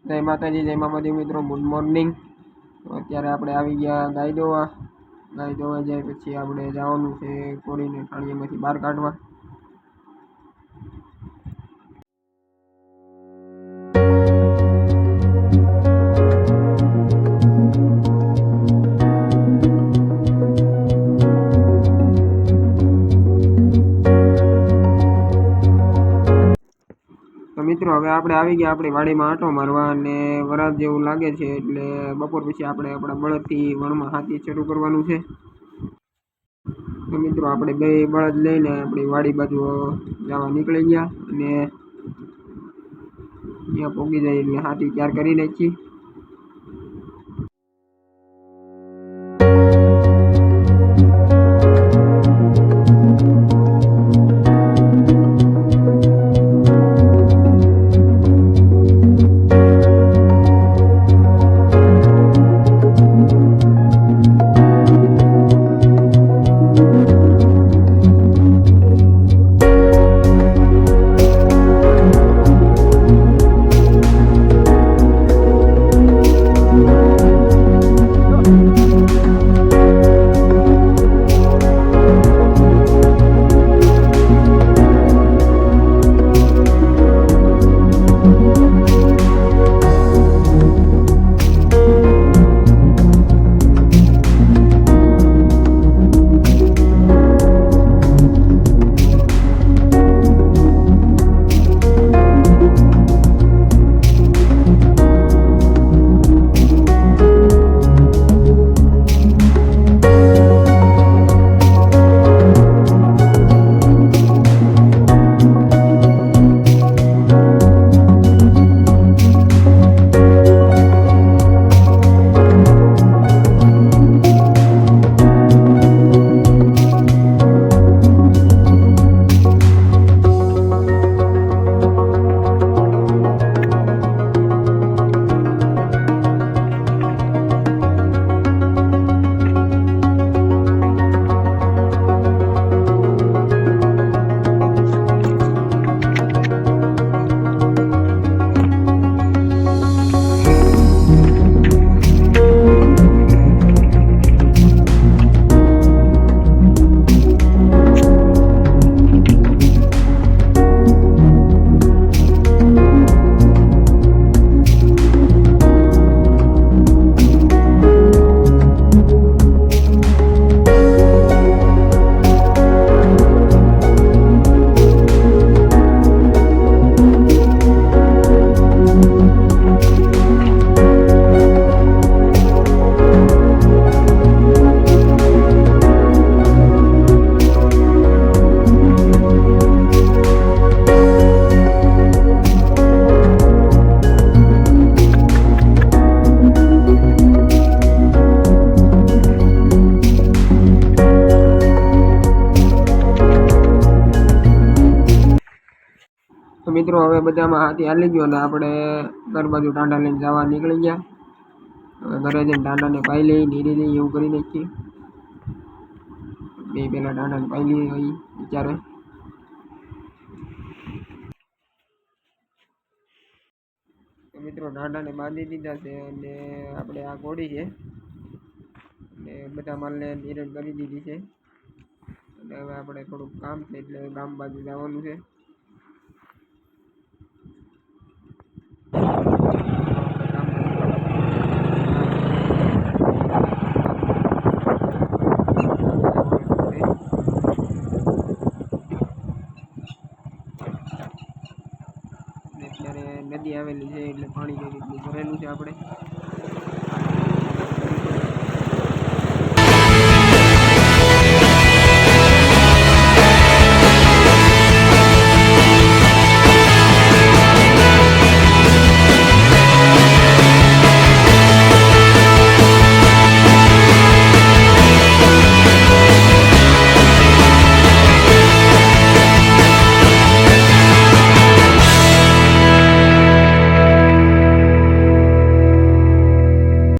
જય માતાજી, જય મામાજી મિત્રો, ગુડ મોર્નિંગ। તો અત્યારે આપણે આવી ગયા ગાય દોવા જાય પછી આપણે જવાનું છે કોળીને ઠાણીયામાંથી બહાર કાઢવા। તો મિત્રો હવે આપણે આવી ગયા આપણી વાડીમાં આંટો મારવા અને વરાળ જેવું લાગે છે એટલે બપોર પછી આપણે આપણા બળદથી વણમાં હાથી શરૂ કરવાનું છે। તો મિત્રો આપણે બે બળદ લઈને આપણી વાડી બાજુ જવા નીકળી ગયા અને ત્યાં પહોંચી જાય એટલે હાથી તૈયાર કરી નાખી। તો મિત્રો હવે બધામાં હાથી હાલી ગયો અને આપણે ઘર બાજુ ટાંડા લઈને જવા નીકળી ગયા। હવે ઘરે જઈને ટાંડાને પાઈ લઈ નીરી લઈ એવું કરી નાખીએ। બે પહેલાં ટાંડાને પાઈ લઈએ અહીં વિચારે। તો મિત્રો ટાંડાને બાંધી દીધા છે અને આપણે આ ઘોડી છે અને બધા માલને નિરણ કરી દીધી છે અને હવે આપણે થોડુંક કામ છે એટલે ગામ બાજુ જવાનું છે। અત્યારે નદી આવેલી છે એટલે પાણી કઈ રીતનું ભરેલું છે આપણે।